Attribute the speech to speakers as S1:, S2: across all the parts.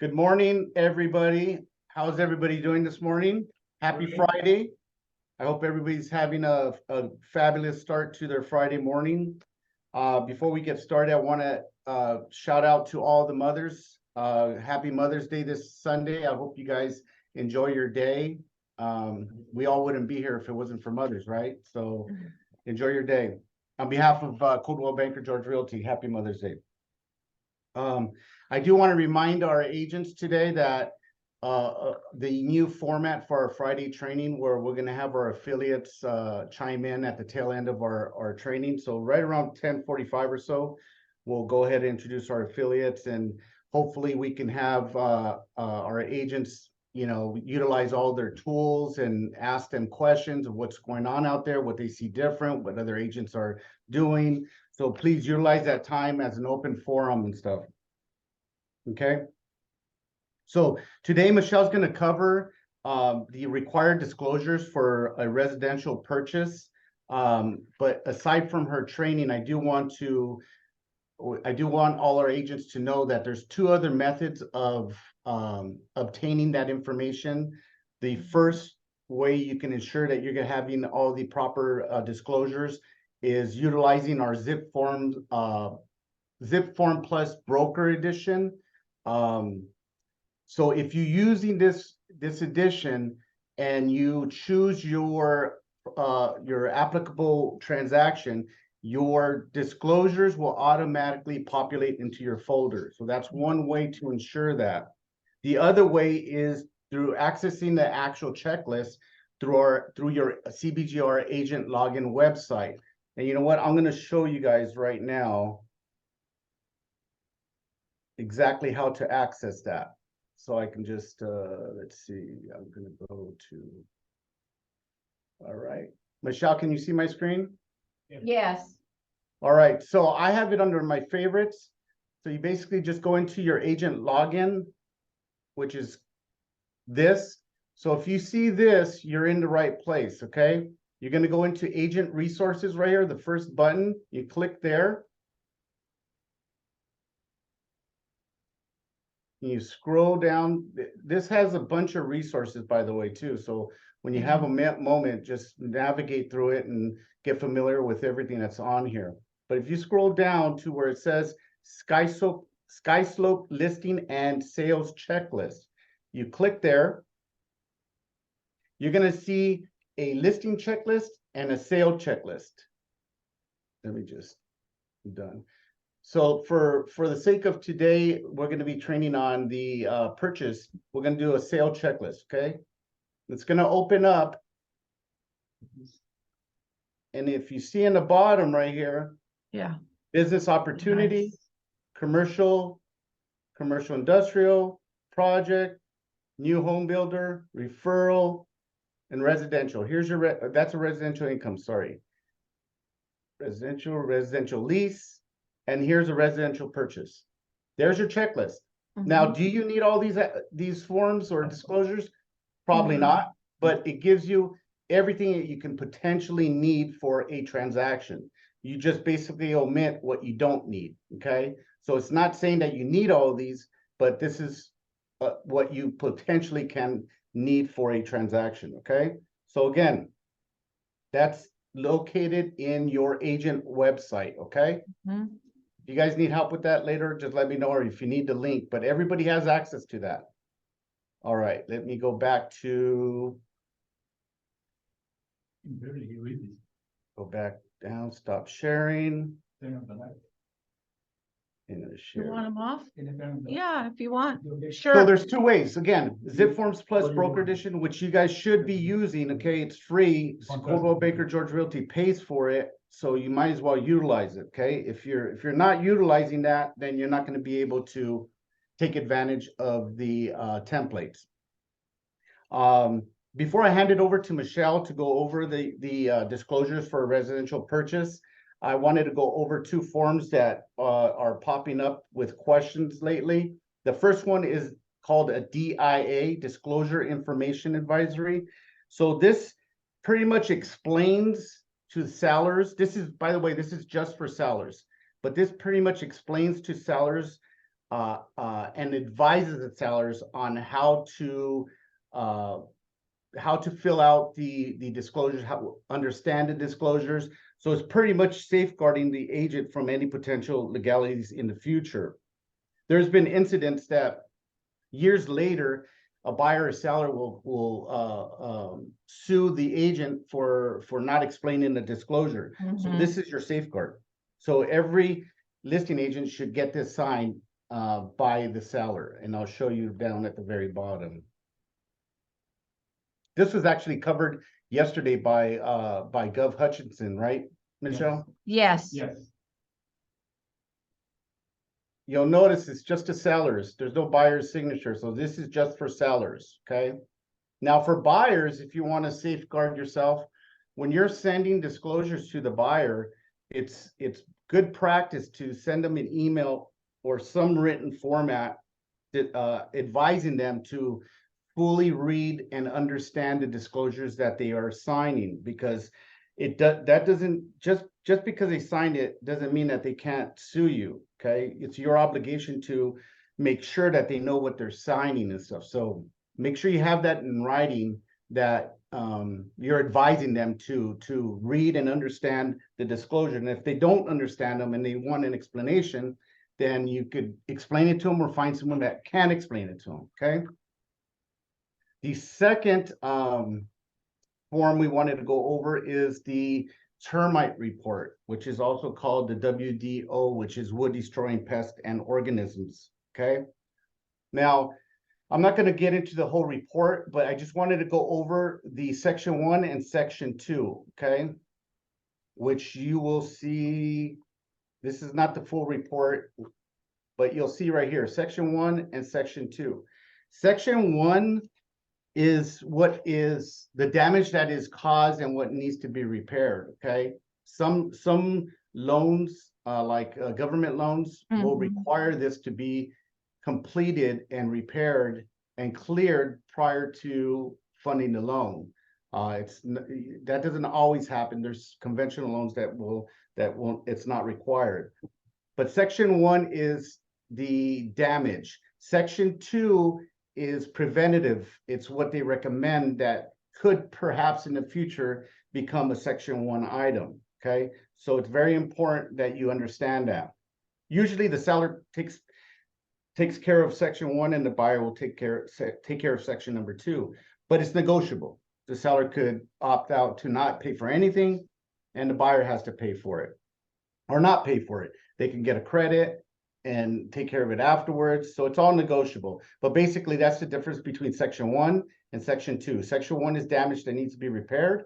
S1: Good morning, everybody. How's everybody doing this morning? Happy Friday. I hope everybody's having a fabulous start to their Friday morning. Before we get started, I want to shout out to all the mothers. Happy Mother's Day this Sunday. I hope you guys enjoy your day. We all wouldn't be here if it wasn't for mothers, right? So enjoy your day. On behalf of Coldwell Banker George Realty, happy Mother's Day. I do want to remind our agents today that the new format for our Friday training, where we're going to have our affiliates chime in at the tail end of our training. So right around 10:45 or so, we'll go ahead and introduce our affiliates, and hopefully we can have our agents, utilize all their tools and ask them questions of what's going on out there, what they see different, what other agents are doing. So please utilize that time as an open forum and stuff. Okay. So today, Michelle's going to cover the required disclosures for a residential purchase. But aside from her training, I do want all our agents to know that there's two other methods of obtaining that information. The first way you can ensure that you're having all the proper disclosures is utilizing our Zip Form Plus Broker Edition. So if you're using this edition and you choose your applicable transaction, your disclosures will automatically populate into your folder. So that's one way to ensure that. The other way is through accessing the actual checklist through your CBGR agent login website. And you know what? I'm going to show you guys right now exactly how to access that. So I can just, let's see, I'm going to go to, all right. Michelle, can you see my screen?
S2: Yes.
S1: All right, so I have it under my favorites. So you basically just go into your agent login, which is this. So if you see this, you're in the right place, okay? You're going to go into agent resources right here, the first button, you click there. You scroll down. This has a bunch of resources, by the way, too. So when you have a moment, just navigate through it and get familiar with everything that's on here. But if you scroll down to where it says SkySlope listing and sales checklist, you click there. You're going to see a listing checklist and a sale checklist. Let me just, I'm done. So for the sake of today, we're going to be training on the purchase. We're going to do a sale checklist, okay? It's going to open up. And if you see in the bottom right here,
S2: Yeah.
S1: business opportunity,
S2: Nice.
S1: commercial industrial, project, new home builder, referral, and residential. Here's your, that's a residential income, sorry. Residential lease. And here's a residential purchase. There's your checklist. Now, do you need all these forms or disclosures? Probably not, but it gives you everything that you can potentially need for a transaction. You just basically omit what you don't need, okay? So it's not saying that you need all of these, but this is what you potentially can need for a transaction, okay? So again, that's located in your agent website, okay? If you guys need help with that later, just let me know, or if you need the link, but everybody has access to that. All right, let me go back to, go back down, stop sharing.
S2: You want them off? Yeah, if you want.
S1: So
S2: Sure.
S1: there's two ways. Again, Zip Forms Plus Broker Edition, which you guys should be using, okay? It's free. Coldwell Banker George Realty pays for it, so you might as well utilize it, okay? If you're not utilizing that, then you're not going to be able to take advantage of the templates. Before I hand it over to Michelle to go over the disclosures for a residential purchase, I wanted to go over two forms that are popping up with questions lately. The first one is called a DIA, Disclosure Information Advisory. So this pretty much explains to sellers, this is, by the way, this is just for sellers, but this pretty much explains to sellers and advises the sellers on how to fill out the disclosures, how to understand the disclosures. So it's pretty much safeguarding the agent from any potential legalities in the future. There's been incidents that years later, a buyer or seller will sue the agent for not explaining the disclosure. So
S2: Mhm.
S1: this is your safeguard. So every listing agent should get this signed by the seller, and I'll show you down at the very bottom. This was actually covered yesterday by Gov Hutchinson, right, Michelle?
S2: Yes.
S3: Yes.
S1: You'll notice it's just to sellers. There's no buyer's signature, so this is just for sellers, okay? Now for buyers, if you want to safeguard yourself, when you're sending disclosures to the buyer, it's good practice to send them an email or some written format that advising them to fully read and understand the disclosures that they are signing, because that doesn't just because they signed it doesn't mean that they can't sue you. Okay, it's your obligation to make sure that they know what they're signing and stuff. So make sure you have that in writing, that you're advising them to read and understand the disclosure. And if they don't understand them and they want an explanation, then you could explain it to them or find someone that can explain it to them. Okay. The second form we wanted to go over is the termite report, which is also called the WDO, which is wood destroying pests and organisms. Okay. Now, I'm not going to get into the whole report, but I just wanted to go over the section 1 and section 2. Okay. Which you will see. This is not the full report, but you'll see right here, section 1 and section 2. Section 1 is what is the damage that is caused and what needs to be repaired. Okay. Some loans, like government loans, will require this to be completed and repaired and cleared prior to funding the loan. That doesn't always happen. There's conventional loans that won't, it's not required. But section 1 is the damage. Section 2 is preventative. It's what they recommend that could perhaps in the future become a section 1 item. Okay, so it's very important that you understand that. Usually the seller takes care of section 1 and the buyer will take care of section number 2, but it's negotiable. The seller could opt out to not pay for anything and the buyer has to pay for it or not pay for it. They can get a credit and take care of it afterwards. So it's all negotiable. But basically, that's the difference between section 1 and section 2. Section 1 is damage that needs to be repaired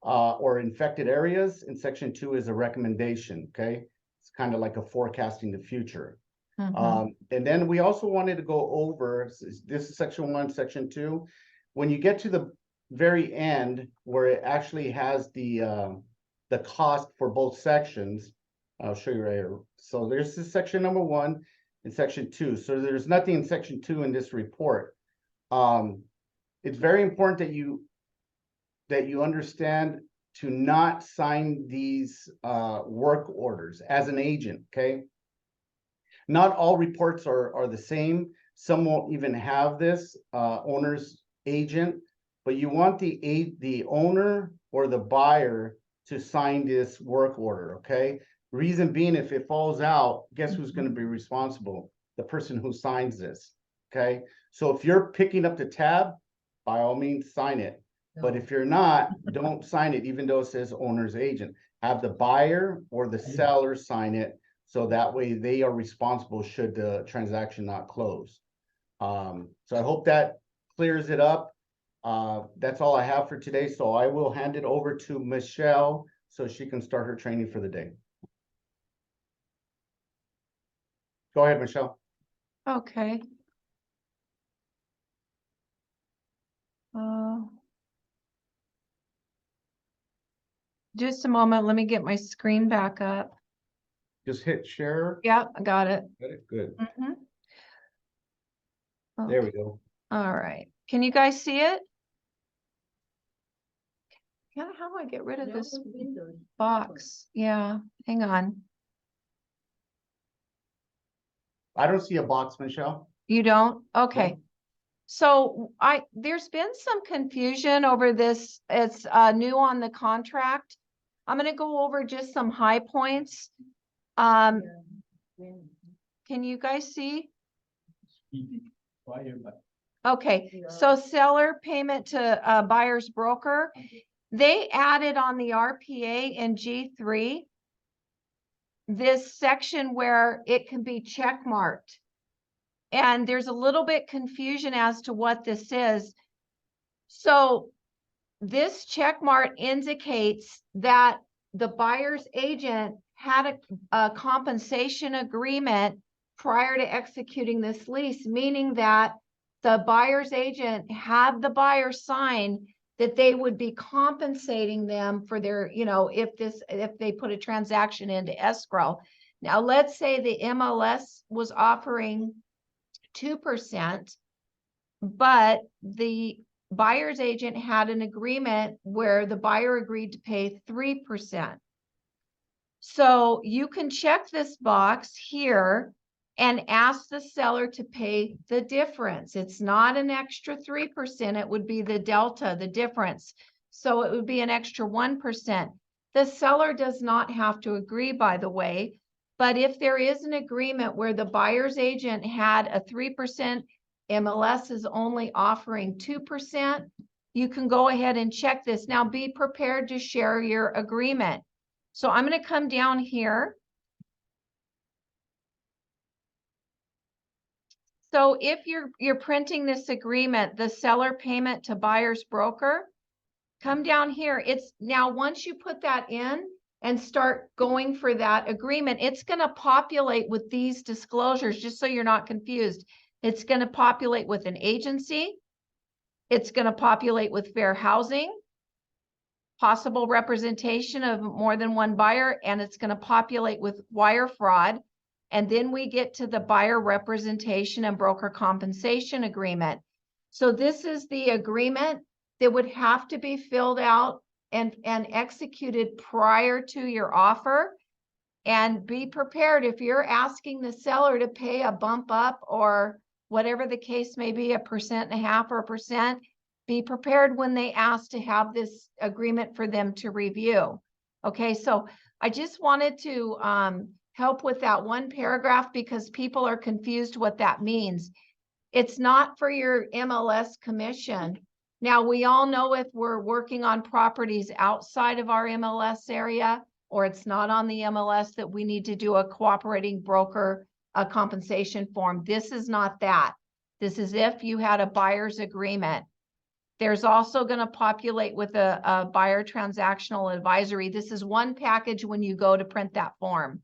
S1: or infected areas, and section 2 is a recommendation. Okay, it's kind of like a forecasting the future. And then we also wanted to go over, this is section 1, section 2. When you get to the very end, where it actually has the cost for both sections, I'll show you right here. So there's this section number 1 and section 2. So there's nothing in section 2 in this report. It's very important that you understand to not sign these work orders as an agent. Okay. Not all reports are the same. Some won't even have this owner's agent, but you want the owner or the buyer to sign this work order. Okay. Reason being, if it falls out, guess who's going to be responsible? The person who signs this. Okay. So if you're picking up the tab, by all means, sign it. But if you're not, don't sign it, even though it says owner's agent. Have the buyer or the seller sign it, so that way they are responsible should the transaction not close. So I hope that clears it up. That's all I have for today. So I will hand it over to Michelle so she can start her training for the day. Go ahead, Michelle.
S2: Okay. Just a moment. Let me get my screen back up.
S1: Just hit share.
S2: Yeah, I got it.
S1: Good.
S2: Okay.
S1: There we go.
S2: All right. Can you guys see it? Yeah, how do I get rid of this box? Yeah, hang on.
S1: I don't see a box, Michelle.
S2: You don't? Okay. So there's been some confusion over this. It's new on the contract. I'm gonna go over just some high points. Can you guys see? Okay, so seller payment to buyer's broker. They added on the RPA in G3 this section where it can be check marked. And there's a little bit confusion as to what this is. So this check mark indicates that the buyer's agent had a compensation agreement prior to executing this lease, meaning that the buyer's agent had the buyer sign that they would be compensating them for their, if they put a transaction into escrow. Now, let's say the MLS was offering 2%, but the buyer's agent had an agreement where the buyer agreed to pay 3%. So you can check this box here and ask the seller to pay the difference. It's not an extra 3%. It would be the delta, the difference. So it would be an extra 1%. The seller does not have to agree, by the way, but if there is an agreement where the buyer's agent had a 3%, MLS is only offering 2%, you can go ahead and check this. Now be prepared to share your agreement. So I'm going to come down here. So if you're printing this agreement, the seller payment to buyer's broker, come down here. It's now once you put that in and start going for that agreement, it's going to populate with these disclosures, just so you're not confused. It's going to populate with an agency. It's going to populate with fair housing, possible representation of more than one buyer, and it's going to populate with wire fraud. And then we get to the buyer representation and broker compensation agreement. So this is the agreement that would have to be filled out and executed prior to your offer. And be prepared if you're asking the seller to pay a bump up or whatever the case may be, 1.5% or 1%, be prepared when they ask to have this agreement for them to review. Okay, so I just wanted to help with that one paragraph because people are confused what that means. It's not for your MLS commission. Now, we all know if we're working on properties outside of our MLS area, or it's not on the MLS, that we need to do a cooperating broker compensation form. This is not that. This is if you had a buyer's agreement. There's also going to populate with a buyer transactional advisory. This is one package when you go to print that form.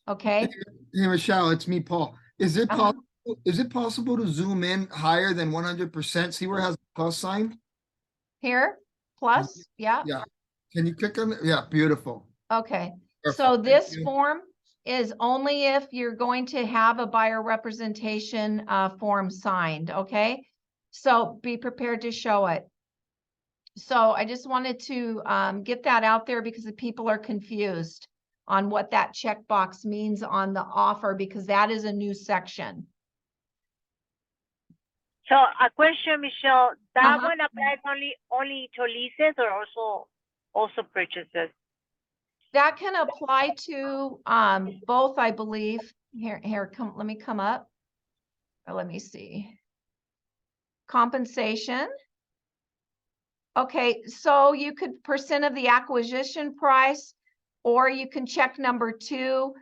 S2: Okay.
S3: Hey, Michelle, it's me, Paul. Is it possible? Is it possible to zoom in higher than 100%? See where it has a plus sign?
S2: Here, plus, yeah.
S3: Yeah. Can you click on it? Yeah, beautiful.
S2: Okay.
S3: Perfect.
S2: So
S3: Thank
S2: this
S3: you.
S2: form is only if you're going to have a buyer representation form signed. Okay. So be prepared to show it. So I just wanted to get that out there because the people are confused on what that checkbox means on the offer, because that is a new section.
S4: So a question, Michelle, that one applies only to leases or also purchases?
S2: That can apply to both, I believe. Here, let me come up. Let me see. Compensation. Okay, so you could percent of the acquisition price, or you can check number 2,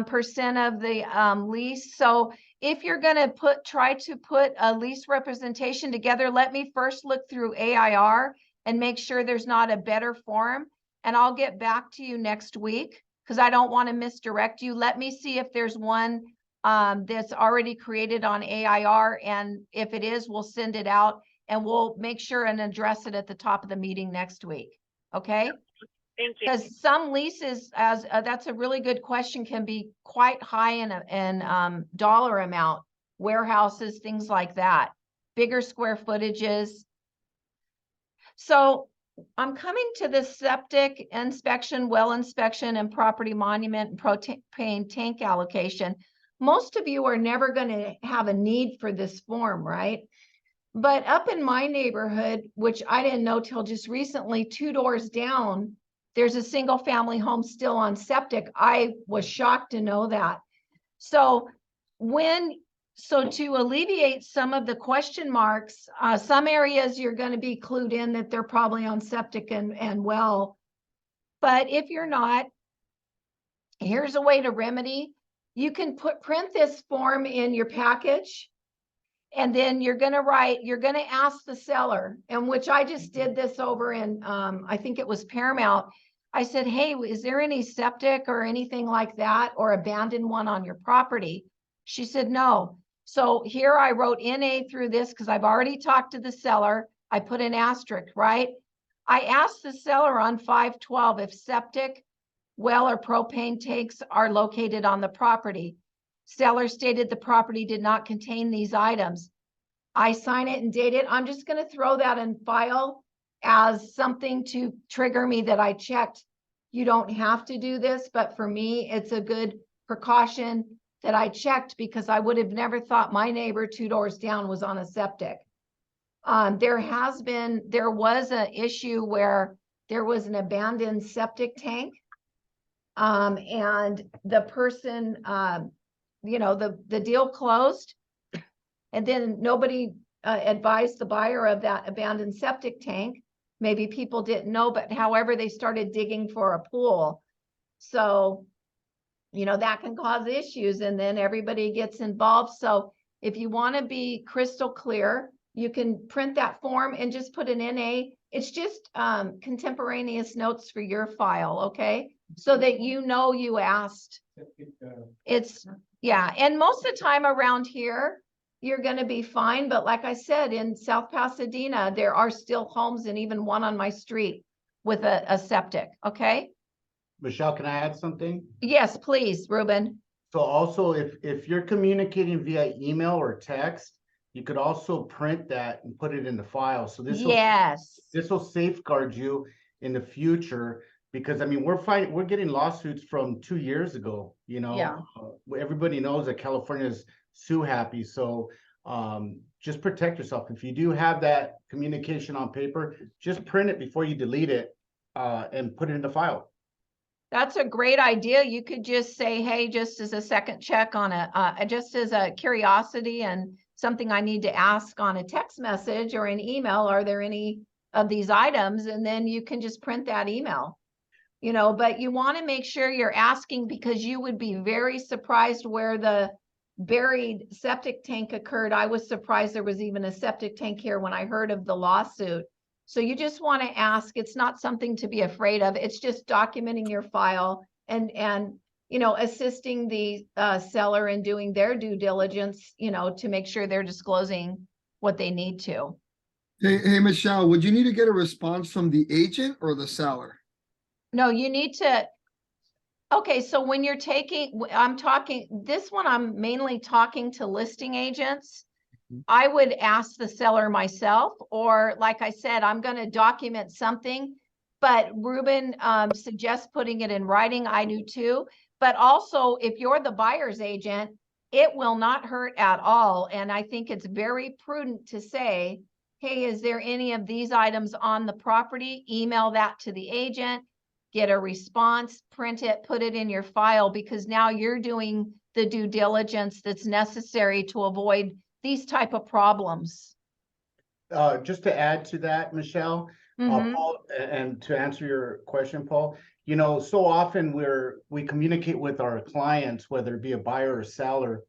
S2: percent of the lease. So if you're going to try to put a lease representation together, let me first look through AIR and make sure there's not a better form. And I'll get back to you next week because I don't want to misdirect you. Let me see if there's one that's already created on AIR. And if it is, we'll send it out and we'll make sure and address it at the top of the meeting next week. Okay?
S4: Thank you.
S2: Because some leases, as that's a really good question, can be quite high in dollar amount. Warehouses, things like that, bigger square footages. So I'm coming to the septic inspection, well inspection, and property monument and propane tank allocation. most of you are never gonna have a need for this form, right? But up in my neighborhood, which I didn't know till just recently, 2 doors down, there's a single family home still on septic. I was shocked to know that. So to alleviate some of the question marks, some areas you're gonna be clued in that they're probably on septic and well. But if you're not, here's a way to remedy. You can print this form in your package. And then you're gonna ask the seller, and which I just did this over in, I think it was Paramount. I said, hey, is there any septic or anything like that, or abandoned one on your property? She said, no. So here I wrote NA through this because I've already talked to the seller. I put an asterisk, right? I asked the seller on 5/12 if septic, well, or propane tanks are located on the property. Seller stated the property did not contain these items. I sign it and date it. I'm just going to throw that in file as something to trigger me that I checked. You don't have to do this, but for me, it's a good precaution that I checked because I would have never thought my neighbor 2 doors down was on a septic. There was an issue where there was an abandoned septic tank. And the person, the deal closed, and then nobody advised the buyer of that abandoned septic tank. Maybe people didn't know, but however, they started digging for a pool. So, that can cause issues, and then everybody gets involved. So if you want to be crystal clear, you can print that form and just put an NA. It's just contemporaneous notes for your file, okay? So that you asked. Yeah, and most of the time around here, you're going to be fine. But like I said, in South Pasadena, there are still homes, and even one on my street with a septic, okay?
S1: Michelle, can I add something?
S2: Yes, please, Ruben.
S1: So also, if you're communicating via email or text, you could also print that and put it in the file. So this will safeguard you in the future, because I mean, we're getting lawsuits from 2 years ago,
S2: Yeah.
S1: Everybody knows that California is sue happy. So just protect yourself. If you do have that communication on paper, just print it before you delete it and put it in the file.
S2: That's a great idea. You could just say, hey, just as a second check on just as a curiosity and something I need to ask on a text message or an email, are there any of these items? And then you can just print that email, but you want to make sure you're asking, because you would be very surprised where the buried septic tank occurred. I was surprised there was even a septic tank here when I heard of the lawsuit. So you just want to ask. It's not something to be afraid of. It's just documenting your file and assisting the seller in doing their due diligence, to make sure they're disclosing what they need to.
S3: Hey, Michelle, would you need to get a response from the agent or the seller?
S2: No, you need to. Okay, so when you're I'm mainly talking to listing agents. I would ask the seller myself, or like I said, I'm going to document something, but Ruben suggests putting it in writing. I do too. But also, if you're the buyer's agent, it will not hurt at all. And I think it's very prudent to say, hey, is there any of these items on the property? Email that to the agent, get a response, print it, put it in your file, because now you're doing the due diligence that's necessary to avoid these type of problems.
S1: Just to add to that, Michelle, Paul, and to answer your question, Paul, so often we communicate with our clients, whether it be a buyer or seller,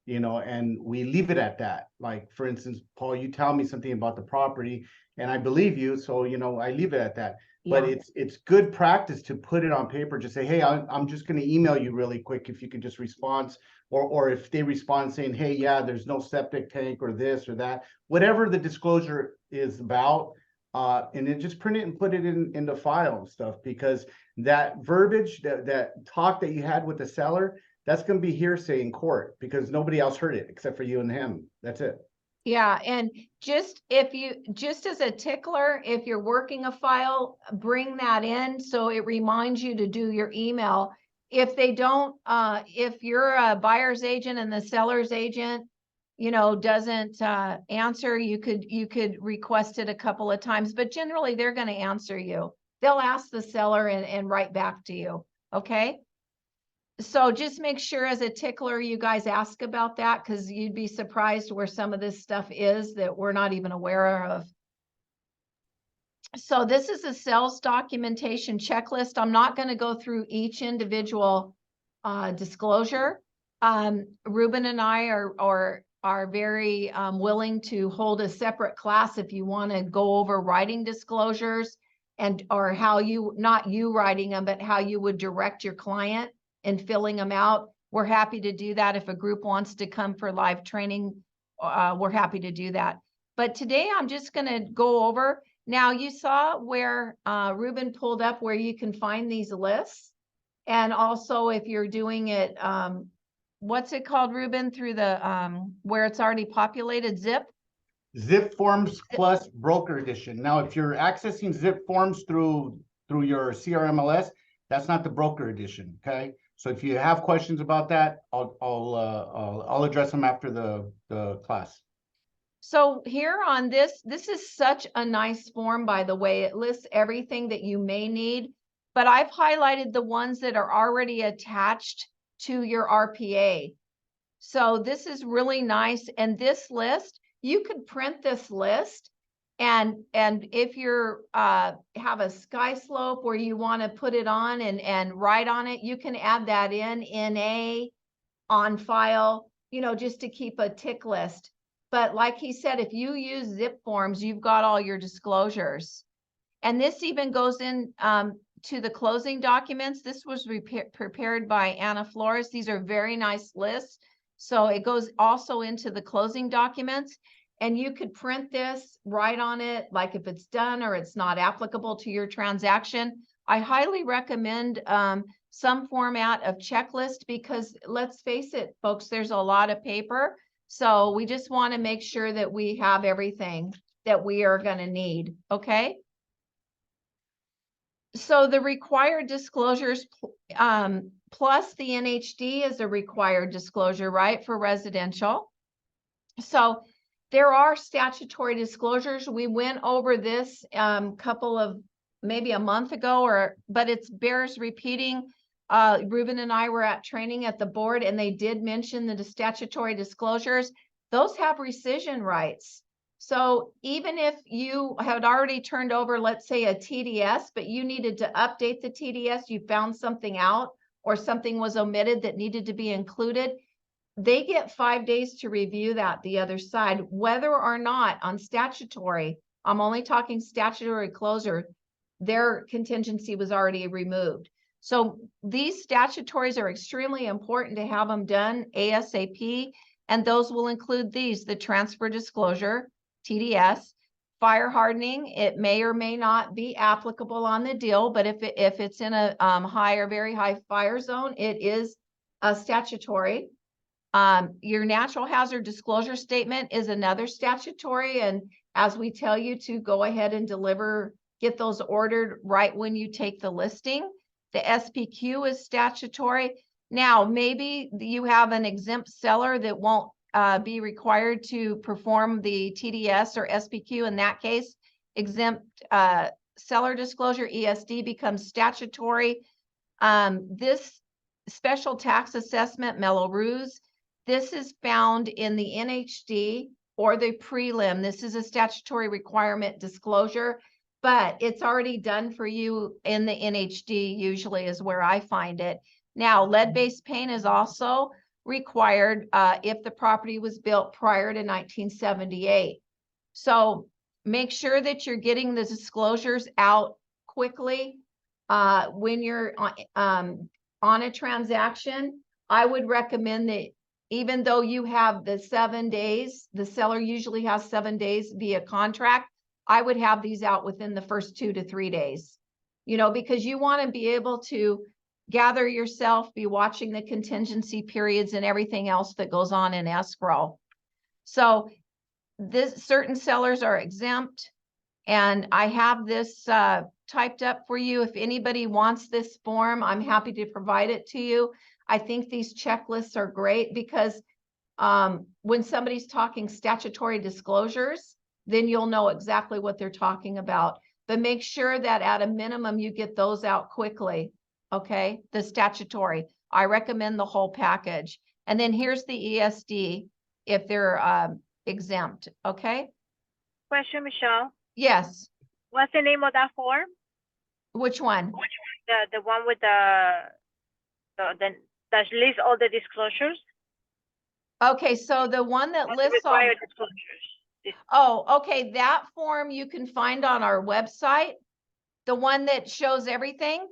S1: and we leave it at that. Like, for instance, Paul, you tell me something about the property and I believe you. So, I leave it at that. But it's good practice to put it on paper. Just say, hey, I'm just going to email you really quick if you could just respond, or if they respond saying, hey, yeah, there's no septic tank or this or that, whatever the disclosure is about, and then just print it and put it in the file and stuff, because that verbiage, that talk that you had with the seller, that's going to be hearsay in court because nobody else heard it except for you and him. That's it.
S2: Yeah, and just as a tickler, if you're working a file, bring that in so it reminds you to do your email. if they don't, if you're a buyer's agent and the seller's agent, you know, doesn't answer, you could request it a couple of times, but generally they're going to answer you. They'll ask the seller and write back to you. Okay. So just make sure as a tickler, you guys ask about that, because you'd be surprised where some of this stuff is that we're not even aware of. So this is a sales documentation checklist. I'm not going to go through each individual disclosure. Ruben and I are very willing to hold a separate class if you want to go over writing disclosures and or how you, not you writing them, but how you would direct your client in filling them out. We're happy to do that. If a group wants to come for live training, we're happy to do that. But today I'm just going to go over. Now you saw where Ruben pulled up where you can find these lists. And also if you're doing it, what's it called, Ruben, through the, where it's already populated, Zip?
S1: Zip Forms plus Broker Edition. Now, if you're accessing Zip Forms through your CRMLS, that's not the Broker Edition, okay? So if you have questions about that, I'll address them after the class.
S2: So here on this is such a nice form, by the way. It lists everything that you may need, but I've highlighted the ones that are already attached to your RPA. So this is really nice. And this list, you could print this list, and if you're have a sky slope where you want to put it on and write on it, you can add that in a on file, you know, just to keep a tick list. But like he said, if you use Zip Forms, you've got all your disclosures. And this even goes in to the closing documents. This was prepared by Anna Flores. These are very nice lists. So it goes also into the closing documents. And you could print this, write on it, like if it's done or it's not applicable to your transaction. I highly recommend some format of checklist, because let's face it, folks, there's a lot of paper. So we just want to make sure that we have everything that we are going to need. Okay. So the required disclosures plus the NHD is a required disclosure, right, for residential. So there are statutory disclosures. We went over this couple of maybe a month ago, but it bears repeating. Ruben and I were at training at the board, and they did mention the statutory disclosures. Those have rescission rights. So even if you had already turned over, let's say, a TDS, but you needed to update the TDS, you found something out or something was omitted that needed to be included, they get 5 days to review that, the other side, whether or not on statutory, I'm only talking statutory closure, their contingency was already removed. So these statutories are extremely important to have them done ASAP, and those will include these: the transfer disclosure, TDS, fire hardening. It may or may not be applicable on the deal, but if it's in a high or very high fire zone, it is a statutory. Your natural hazard disclosure statement is another statutory, and as we tell you to go ahead and get those ordered right when you take the listing. The SPQ is statutory. Now, maybe you have an exempt seller that won't be required to perform the TDS or SPQ. In that case, exempt seller disclosure, ESD, becomes statutory. This special tax assessment, Mello-Roos, this is found in the NHD or the prelim. This is a statutory requirement disclosure, but it's already done for you in the NHD, usually is where I find it. Now, lead-based paint is also required if the property was built prior to 1978. So make sure that you're getting the disclosures out quickly when you're on a transaction. I would recommend that even though you have the 7 days, the seller usually has 7 days via contract, I would have these out within the first 2 to 3 days, you know, because you want to be able to gather yourself, be watching the contingency periods and everything else that goes on in escrow. So certain sellers are exempt. And I have this typed up for you. If anybody wants this form, I'm happy to provide it to you. I think these checklists are great because when somebody's talking statutory disclosures, then you'll know exactly what they're talking about. But make sure that at a minimum, you get those out quickly, okay? The statutory. I recommend the whole package. And then here's the ESD if they're exempt, okay?
S4: Question, Michelle.
S2: Yes,
S4: What's the name of that form?
S2: which one?
S4: The one with that lists all the disclosures?
S2: Okay, so the one that
S4: All the
S2: lists all,
S4: required disclosures.
S2: oh, okay, that form you can find on our website. The one that shows everything.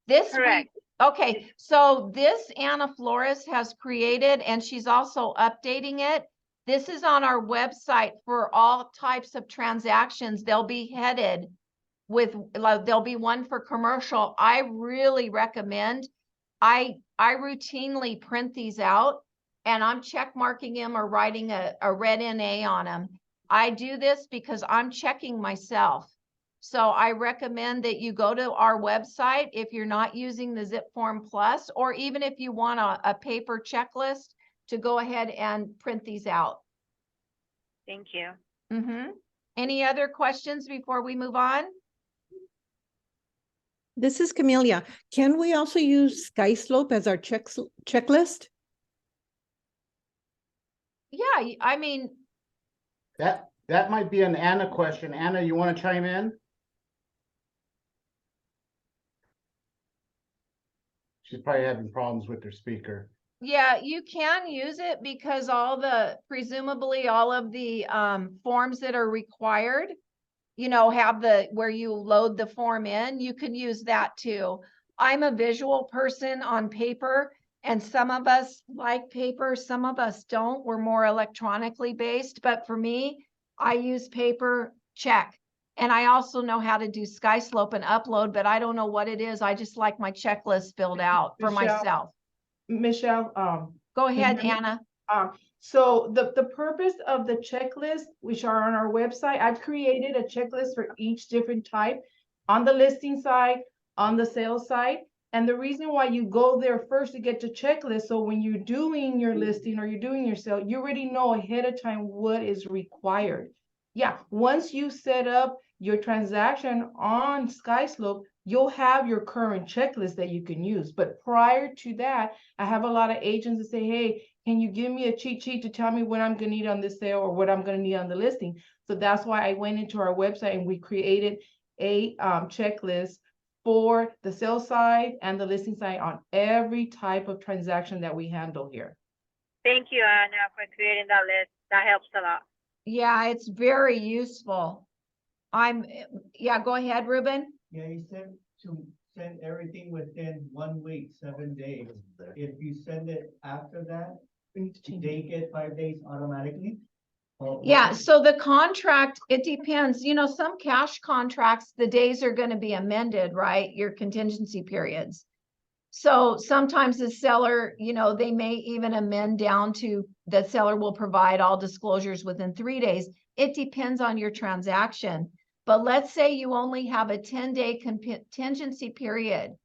S2: This we,
S4: Correct.
S2: okay, so this Anna Flores has created and she's also updating it. This is on our website for all types of transactions. They'll be headed with, like, there'll be one for commercial. I really recommend, I routinely print these out and I'm check marking them or writing a red NA on them. I do this because I'm checking myself. So I recommend that you go to our website if you're not using the Zip Form Plus, or even if you want a paper checklist to go ahead and print these out.
S4: Thank you.
S2: Any other questions before we move on?
S5: This is Camelia. Can we also use SkySlope as our checklist?
S2: Yeah, I mean,
S1: That might be an Anna question. Anna, you want to chime in? She's probably having problems with her speaker.
S2: yeah, you can use it because presumably all of the forms that are required, you know, have where you load the form in, you can use that too. I'm a visual person on paper, and some of us like paper, some of us don't. We're more electronically based, but for me, I use paper, check. And I also know how to do SkySlope and upload, but I don't know what it is. I just like my checklist filled out for
S6: Michelle?
S2: myself.
S6: Michelle,
S2: Go ahead,
S6: you hear me?
S2: Anna.
S6: So the purpose of the checklist, which are on our website, I've created a checklist for each different type on the listing side, on the sales side. And the reason why you go there first to get the checklist, so when you're doing your listing or you're doing your sale, you already know ahead of time what is required. Yeah, once you set up your transaction on SkySlope, you'll have your current checklist that you can use. But prior to that, I have a lot of agents that say, hey, can you give me a cheat sheet to tell me what I'm gonna need on this sale or what I'm gonna need on the listing? So that's why I went into our website and we created a checklist for the sales side and the listing side on every type of transaction that we handle here.
S4: Thank you, Anna, for creating that list. That helps a lot.
S2: Yeah, it's very useful. Yeah, go ahead, Ruben.
S7: Yeah, you said to send everything within 1 week, 7 days. If you send it after that,
S6: We need to change
S7: they get 5 days automatically? Or-
S2: Yeah, so the contract, it depends, you know, some cash contracts, the days are gonna be amended, right? Your contingency periods. So sometimes the seller, you know, they may even amend down to the seller will provide all disclosures within 3 days. It depends on your transaction. But let's say you only have a 10-day contingency period.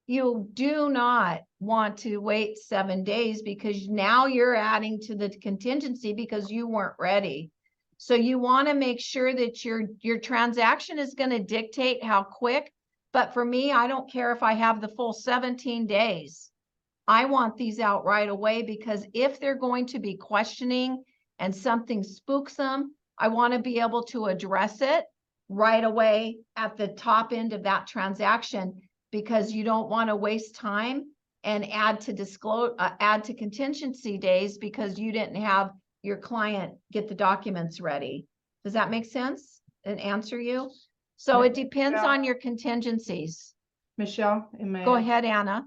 S2: You do not want to wait 7 days because now you're adding to the contingency because you weren't ready. So you want to make sure that your transaction is going to dictate how quick. But for me, I don't care if I have the full 17 days. I want these out right away because if they're going to be questioning and something spooks them, I want to be able to address it right away at the top end of that transaction, because you don't want to waste time and add to contingency days because you didn't have your client get the documents ready. Does that make sense and answer you? So it depends on your contingencies.
S6: Michelle,
S2: Go ahead, Anna.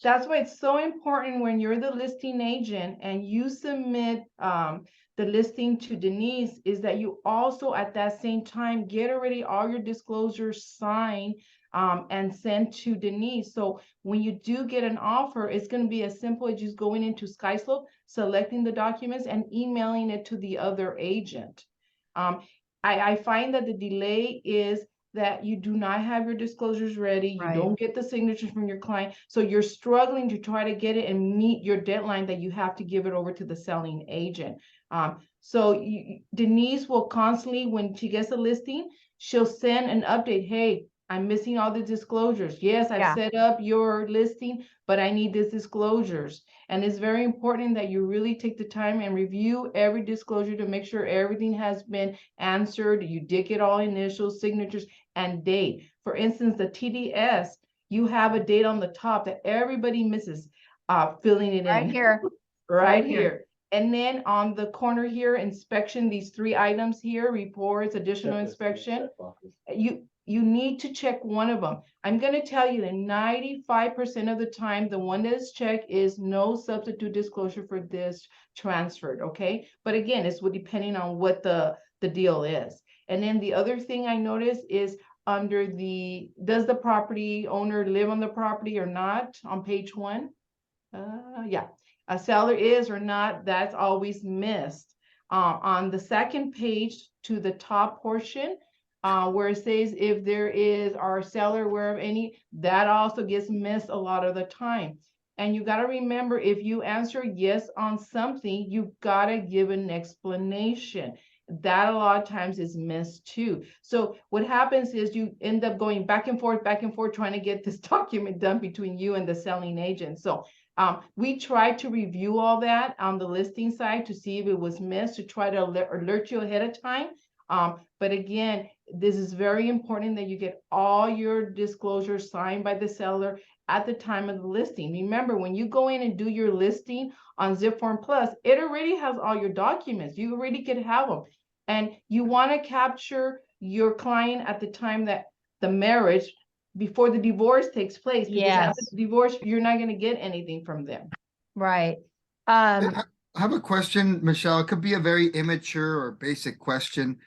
S6: That's why it's so important when you're the listing agent and you submit the listing to Denise, is that you also at that same time get already all your disclosures signed and sent to Denise. So when you do get an offer, it's going to be as simple as just going into SkySlope, selecting the documents and emailing it to the other agent. I find that the delay is that you do not have your disclosures ready, you
S2: Right.
S6: don't get the signatures from your client, so you're struggling to try to get it and meet your deadline that you have to give it over to the selling agent. So Denise will constantly, when she gets a listing, she'll send an update, hey, I'm missing all the disclosures. Yes,
S2: Yeah.
S6: I've set up your listing, but I need these disclosures. And it's very important that you really take the time and review every disclosure to make sure everything has been answered. You did get all initials, signatures, and date. For instance, the TDS, you have a date on the top that everybody misses, filling it in.
S2: Right here.
S6: Right
S2: right here.
S6: here. And then on the corner here, inspection, these 3 items here, reports, additional inspection, you need to check one of them. I'm gonna tell you that 95% of the time, the one that is checked is no substitute disclosure for this transferred, okay? But again, it's depending on what the deal is. And then the other thing I noticed is under does the property owner live on the property or not, on page 1? Yeah, a seller is or not, that's always missed. On the second page to the top portion, where it says if there is our seller aware of any, that also gets missed a lot of the time. And you gotta remember, if you answer yes on something, you gotta give an explanation. That a lot of times is missed too. So what happens is you end up going back and forth, trying to get this document done between you and the selling agent. So we try to review all that on the listing side to see if it was missed, to try to alert you ahead of time. But again, this is very important that you get all your disclosures signed by the seller at the time of the listing. Remember, when you go in and do your listing on Zip Form Plus, it already has all your documents. You already could have them. And you want to capture your client at the time that the marriage, before the divorce takes place. Because after
S2: Yes.
S6: the divorce, you're not going to get anything from them.
S2: Right.
S3: I have a question, Michelle. It could be a very immature or basic question.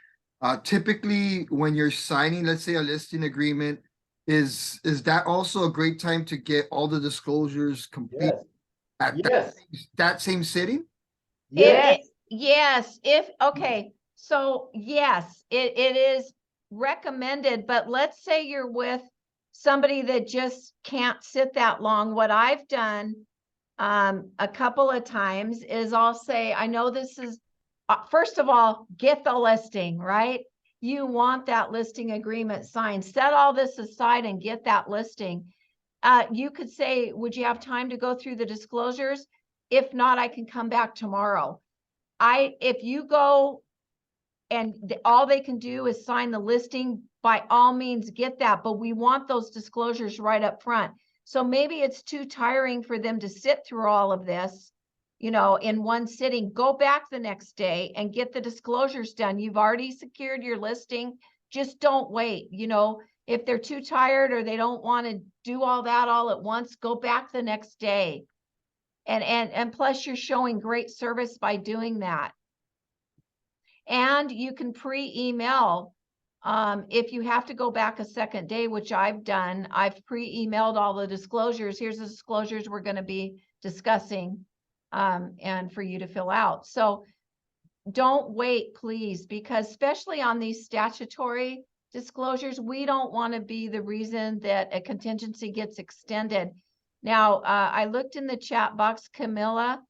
S3: Typically, when you're signing, let's say, a listing agreement, is that also a great time to get all the disclosures complete at
S1: Yes.
S3: that same sitting?
S6: Yes.
S2: Yes, okay, so yes, it is recommended, but let's say you're with somebody that just can't sit that long. What I've done a couple of times is I'll say, I know this is, first of all, get the listing, right? You want that listing agreement signed. Set all this aside and get that listing. You could say, would you have time to go through the disclosures? If not, I can come back tomorrow. If you go and all they can do is sign the listing, by all means get that, but we want those disclosures right up front. So maybe it's too tiring for them to sit through all of this, in one sitting. Go back the next day and get the disclosures done. You've already secured your listing. Just don't wait. If they're too tired or they don't want to do all that all at once, go back the next day. And plus you're showing great service by doing that. And you can pre-email, if you have to go back a second day, which I've done, I've pre-emailed all the disclosures. Here's the disclosures we're going to be discussing, and for you to fill out. So don't wait, please, because especially on these statutory disclosures, we don't want to be the reason that a contingency gets extended. Now, I looked in the chat box, Camilla,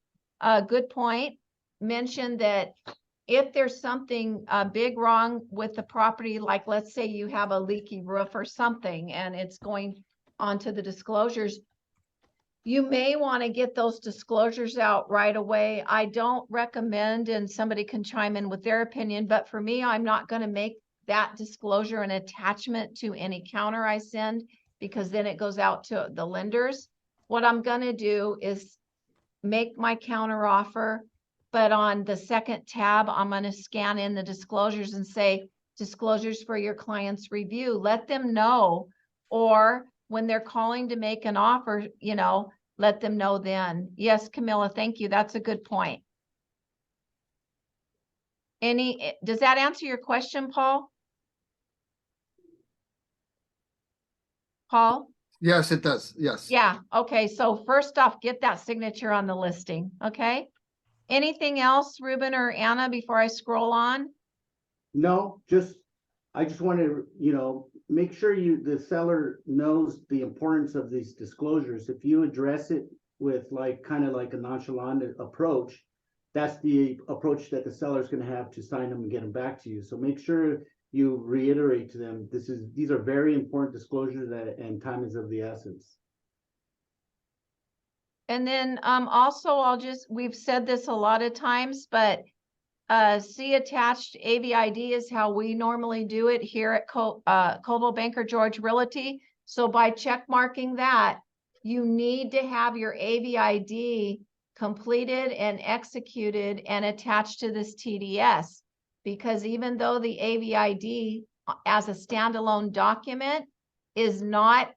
S2: good point, mentioned that if there's something big wrong with the property, like let's say you have a leaky roof or something and it's going onto the disclosures, you may want to get those disclosures out right away. I don't recommend, and somebody can chime in with their opinion, but for me, I'm not going to make that disclosure an attachment to any counter I send, because then it goes out to the lenders. What I'm going to do is make my counter offer, but on the second tab, I'm going to scan in the disclosures and say, disclosures for your client's review. Let them know, or when they're calling to make an offer, let them know then. Yes, Camilla, thank you. That's a good point. Does that answer your question, Paul? Paul?
S3: Yes, it does. Yes.
S2: Yeah. Okay. So first off, get that signature on the listing. Okay. Anything else, Ruben or Anna, before I scroll on?
S1: No, I just want to, make sure the seller knows the importance of these disclosures. If you address it with kind of like a nonchalant approach, that's the approach that the seller is going to have to sign them and get them back to you. So make sure you reiterate to them, these are very important disclosures and time is of the essence.
S2: And then, also we've said this a lot of times, but see attached AVID is how we normally do it here at Coldwell Banker George Realty. So by check marking that, you need to have your AVID completed and executed and attached to this TDS. Because even though the AVID as a standalone document is not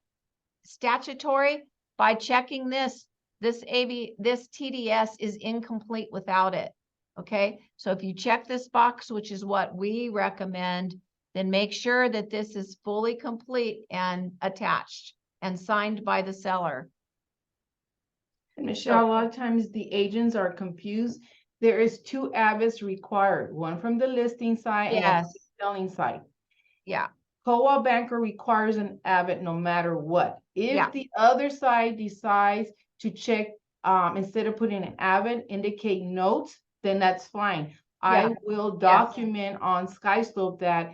S2: statutory, by checking this TDS is incomplete without it. Okay, so if you check this box, which is what we recommend, then make sure that this is fully complete and attached and signed by the seller.
S6: And Michelle, a lot of times the agents are confused. There is 2 AVIDs required, one from the listing side and one from
S2: Yes.
S6: the selling side.
S2: Yeah,
S6: Coldwell Banker requires an AVID no matter what.
S2: Yeah.
S6: If the other side decides to check, instead of putting an AVID, indicate notes, then that's fine.
S2: Yeah.
S6: I will document on SkySlope that,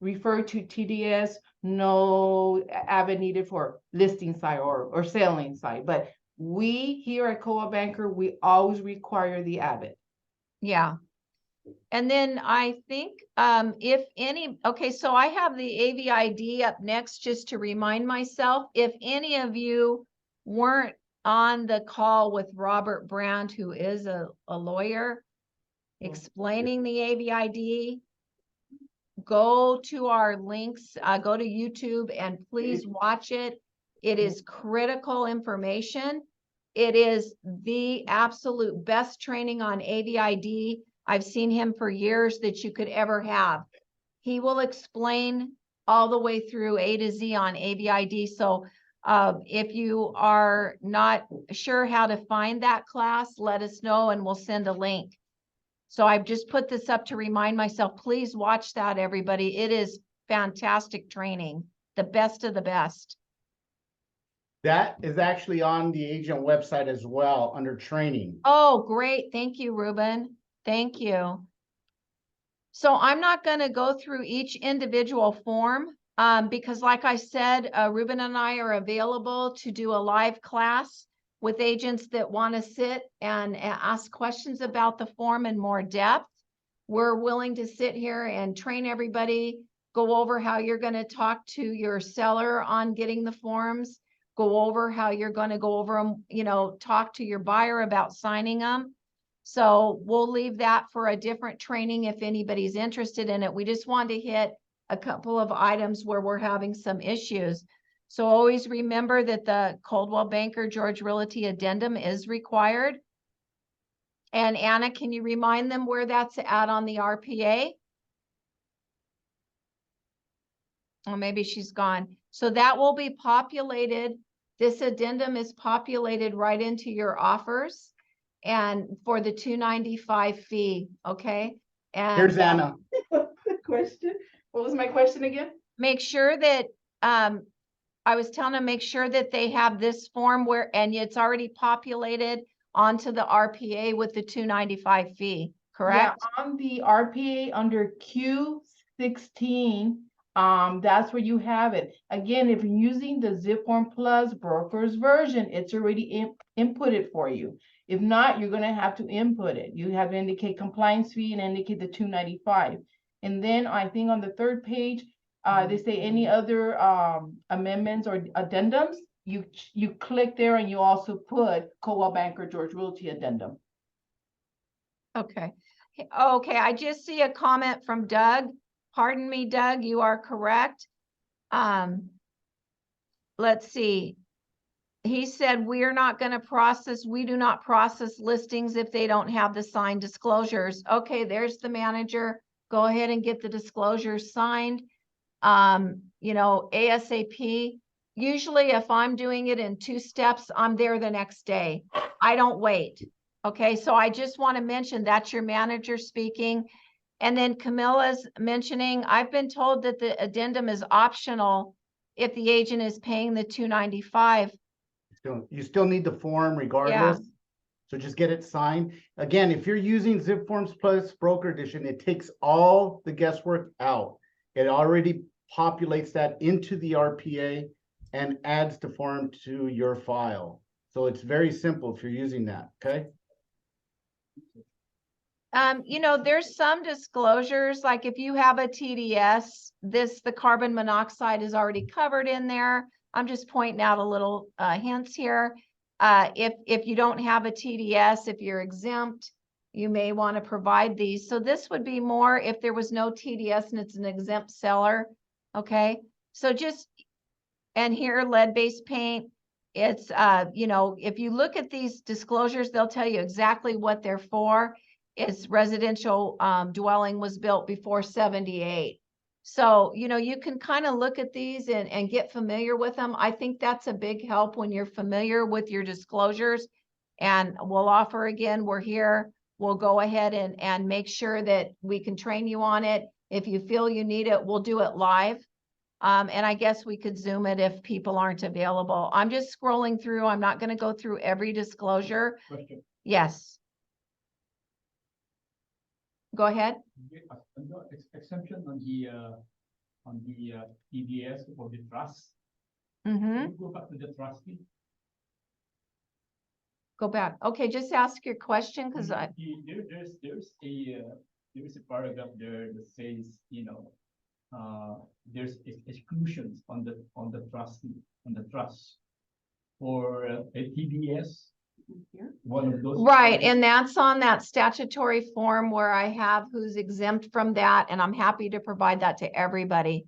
S6: refer to TDS, no AVID needed for listing side or selling side. But we here at Coldwell Banker, we always require the AVID.
S2: yeah. And then I think, okay, so I have the AVID up next just to remind myself, if any of you weren't on the call with Robert Brandt, who is a lawyer, explaining the AVID, go to our links, go to YouTube and please watch it. It is critical information. It is the absolute best training on AVID. I've seen him for years that you could ever have. He will explain all the way through A to Z on AVID. So if you are not sure how to find that class, let us know and we'll send a link. So I've just put this up to remind myself, please watch that, everybody. It is fantastic training, the best of the best.
S1: That is actually on the agent website as well, under training.
S2: Oh, great. Thank you, Ruben. Thank you. So I'm not going to go through each individual form because like I said, Ruben and I are available to do a live class with agents that want to sit and ask questions about the form in more depth. We're willing to sit here and train everybody, go over how you're going to talk to your seller on getting the forms, go over how you're going to go over them, talk to your buyer about signing them. So we'll leave that for a different training if anybody's interested in it. We just want to hit a couple of items where we're having some issues. So always remember that the Coldwell Banker George Realty addendum is required. And Anna, can you remind them where that's at on the RPA? Oh, maybe she's gone. So that will be populated. This addendum is populated right into your offers and for the $295 fee, okay? And
S1: Here's Anna.
S6: Question? What was my question again?
S2: make sure that, I was telling them, make sure that they have this form and it's already populated onto the RPA with the $295 fee, correct?
S6: Yeah, on the RPA under Q16, that's where you have it. Again, if you're using the Zip Form Plus Brokers version, it's already inputted for you. If not, you're gonna have to input it. You have to indicate compliance fee and indicate the $295. And then I think on the 3rd page, they say any other amendments or addendums. You click there and you also put Coldwell Banker George Realty addendum.
S2: Okay. Okay, I just see a comment from Doug. Pardon me, Doug, you are correct. Let's see. He said, we do not process listings if they don't have the signed disclosures. Okay, there's the manager. Go ahead and get the disclosures signed. ASAP. Usually if I'm doing it in 2 steps, I'm there the next day. I don't wait. Okay, so I just want to mention that's your manager speaking. And then Camilla's mentioning, I've been told that the addendum is optional if the agent is paying the $295.
S1: You still need the form regardless. So just get it signed. Again, if you're using Zip Forms Plus Broker Edition, it takes all the guesswork out. It already populates that into the RPA and adds the form to your file. So it's very simple if you're using that, okay?
S2: You know, there's some disclosures, like if you have a TDS, the carbon monoxide is already covered in there. I'm just pointing out a little hints here. If you don't have a TDS, if you're exempt, you may want to provide these. So this would be more if there was no TDS and it's an exempt seller. Okay, so just, and here, lead-based paint, it's, you know, if you look at these disclosures, they'll tell you exactly what they're for. It's residential dwelling was built before 78. So, you know, you can kind of look at these and get familiar with them. I think that's a big help when you're familiar with your disclosures. And we'll offer again, we're here. We'll go ahead and make sure that we can train you on it. If you feel you need it, we'll do it live. And I guess we could Zoom it if people aren't available. I'm just scrolling through. I'm not going to go through every disclosure.
S8: Question.
S2: Yes. Go ahead.
S8: Exemption on the TDS for the trust.
S2: Mm-hmm.
S8: Can you go back to the trustee?
S2: Go back. Okay, just ask your question because I,
S8: There's a paragraph there that says, you know, there's exclusions on the trustee, on the trust for a TDS. One of those.
S2: right, and that's on that statutory form where I have who's exempt from that, and I'm happy to provide that to everybody.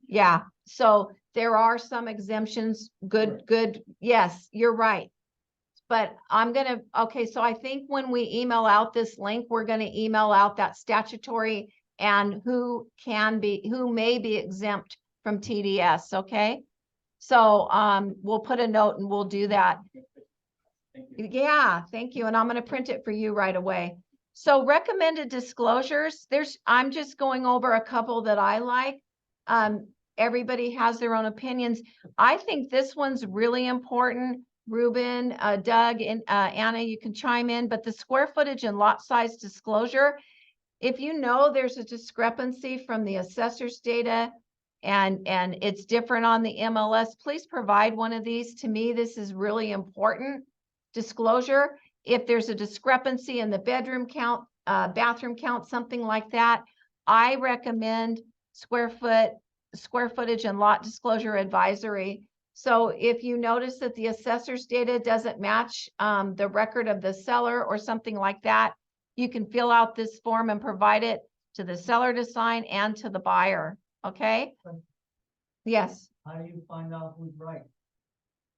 S2: Yeah, so there are some exemptions. Good. Yes, you're right. But I'm gonna, okay, so I think when we email out this link, we're gonna email out that statutory and who may be exempt from TDS, okay? So we'll put a note and we'll do that.
S8: Thank you.
S2: Yeah, thank you. And I'm going to print it for you right away. So recommended disclosures, I'm just going over a couple that I like. Everybody has their own opinions. I think this one's really important. Ruben, Doug, and Anna, you can chime in, but the square footage and lot size disclosure, if you know there's a discrepancy from the assessor's data and it's different on the MLS, please provide one of these. To me, this is really important. Disclosure, if there's a discrepancy in the bedroom count, bathroom count, something like that, I recommend square footage and lot disclosure advisory. So if you notice that the assessor's data doesn't match the record of the seller or something like that, you can fill out this form and provide it to the seller to sign and to the buyer. Okay? Yes.
S7: How do you find out who's right?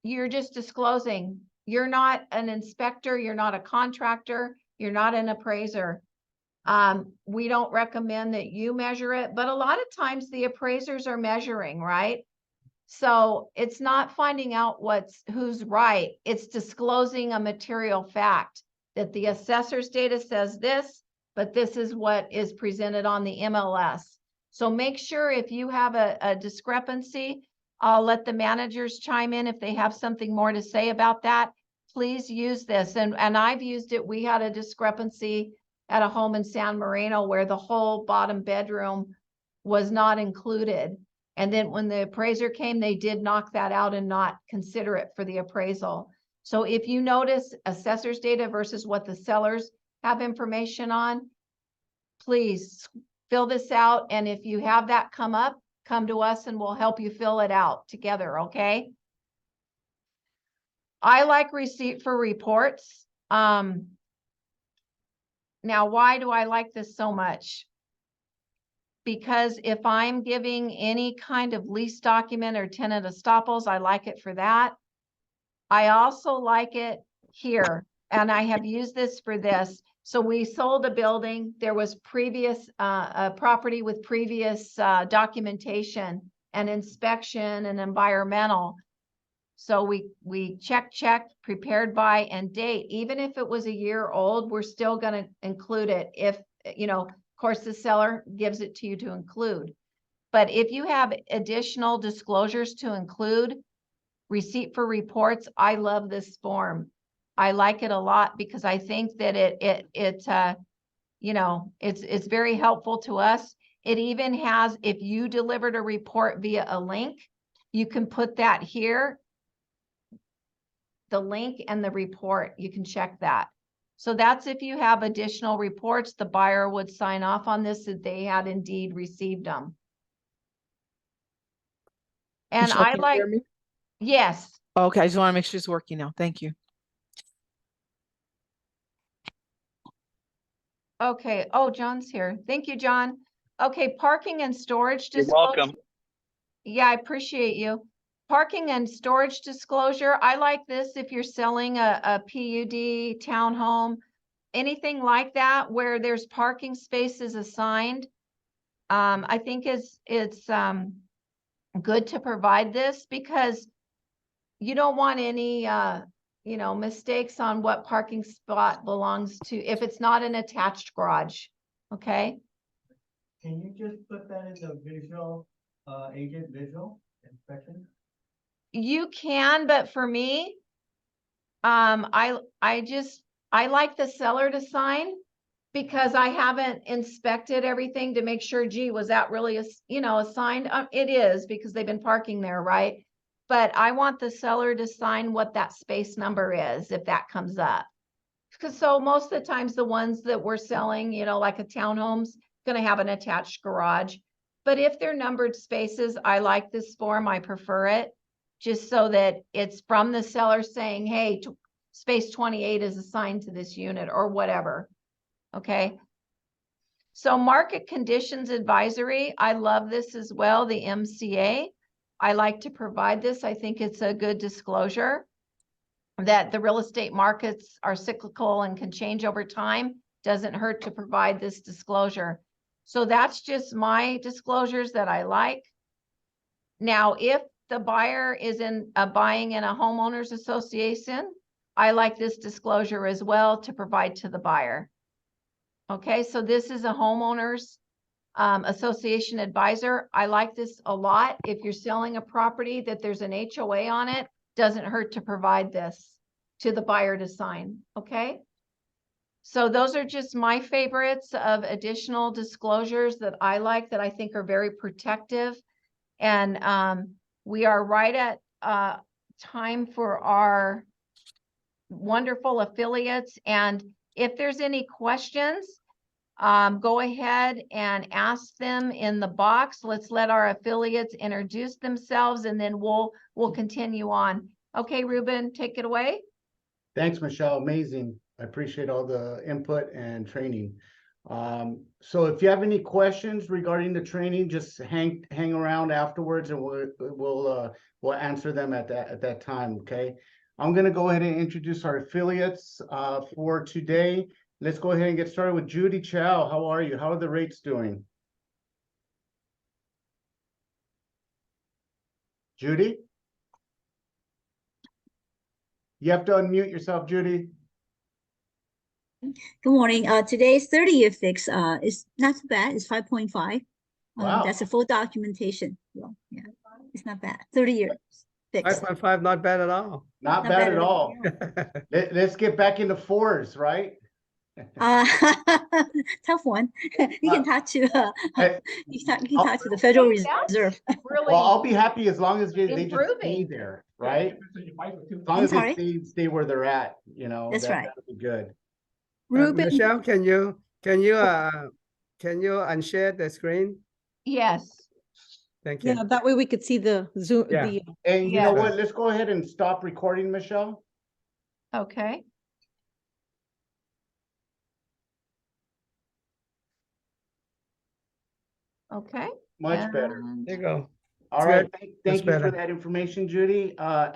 S2: You're just disclosing. You're not an inspector, you're not a contractor, you're not an appraiser. We don't recommend that you measure it, but a lot of times the appraisers are measuring, right? So it's not finding out who's right, it's disclosing a material fact that the assessor's data says this, but this is what is presented on the MLS. So make sure if you have a discrepancy, I'll let the managers chime in if they have something more to say about that. Please use this. And I've used it. We had a discrepancy at a home in San Marino where the whole bottom bedroom was not included. And then when the appraiser came, they did knock that out and not consider it for the appraisal. So if you notice assessor's data versus what the sellers have information on, please fill this out. And if you have that come up, come to us and we'll help you fill it out together, okay? I like receipt for reports. Now, why do I like this so much? Because if I'm giving any kind of lease document or tenant estoppels, I like it for that. I also like it here, and I have used this for this. So we sold a building. There was previous a property with previous documentation and inspection and environmental. So we check, prepared by and date. Even if it was a year old, we're still going to include it if, you know, Of course, the seller gives it to you to include. But if you have additional disclosures to include, receipt for reports, I love this form. I like it a lot because I think that it's very helpful to us. It even has, if you delivered a report via a link, you can put that here. The link and the report, you can check that. So that's if you have additional reports, the buyer would sign off on this that they had indeed received them. And
S9: Michelle,
S2: I
S9: can you
S2: like,
S9: hear me?
S2: yes,
S9: Okay, I just want to make sure it's working now. Thank you.
S2: okay. Oh, John's here. Thank you, John. Okay, parking and storage
S10: You're
S2: disclosure.
S10: welcome.
S2: Yeah, I appreciate you. Parking and storage disclosure. I like this if you're selling a PUD, townhome, anything like that where there's parking spaces assigned. I think it's good to provide this because you don't want any mistakes on what parking spot belongs to if it's not an attached garage. Okay.
S7: Can you just put that in the visual, agent visual inspection?
S2: You can, but for me, I like the seller to sign because I haven't inspected everything to make sure, gee, was that really assigned? It is because they've been parking there, right? But I want the seller to sign what that space number is if that comes up. Because so most of the times the ones that we're selling, like a townhome's gonna have an attached garage. But if they're numbered spaces, I like this form, I prefer it. Just so that it's from the seller saying, hey, space 28 is assigned to this unit or whatever. Okay. So market conditions advisory, I love this as well, the MCA. I like to provide this. I think it's a good disclosure that the real estate markets are cyclical and can change over time. Doesn't hurt to provide this disclosure. So that's just my disclosures that I like. Now, if the buyer is buying in a homeowners association, I like this disclosure as well to provide to the buyer. Okay, so this is a homeowners association advisor. I like this a lot. If you're selling a property that there's an HOA on it, doesn't hurt to provide this to the buyer to sign. Okay. So those are just my favorites of additional disclosures that I like that I think are very protective. And we are right at time for our wonderful affiliates. And if there's any questions, go ahead and ask them in the box. Let's let our affiliates introduce themselves and then we'll continue on. Okay, Ruben, take it away.
S1: Thanks, Michelle. Amazing. I appreciate all the input and training. So if you have any questions regarding the training, just hang around afterwards and we'll answer them at that time. Okay. I'm going to go ahead and introduce our affiliates for today. Let's go ahead and get started with Judy Chow. How are you? How are the rates doing? Judy? You have to unmute yourself, Judy.
S11: Good morning. Today's 30-year fix is not too bad. It's 5.5.
S1: Wow.
S11: That's a full documentation. Well, yeah, it's not bad. 30-year fix.
S12: 5.5, not bad at all.
S1: Not bad at all. Let's get back into fours, right?
S11: Tough one. You can talk to you can talk to the Federal Reserve.
S2: Really,
S1: Well, I'll be happy as long as they just stay
S2: improving.
S1: there, right? As long as they stay where they're at,
S11: That's right.
S1: that'll be good.
S5: Ruben,
S12: Michelle, can you unshare the screen?
S2: Yes.
S12: Thank you.
S5: yeah, that way we could see the Zoom,
S12: Yeah.
S5: the
S1: And you
S2: Yeah.
S1: know what? Let's go ahead and stop recording, Michelle.
S2: Okay. Okay.
S1: Much better.
S2: And-
S12: There you go.
S1: All
S12: It's
S1: right.
S12: good.
S1: Thank you for
S12: better.
S1: that information, Judy. And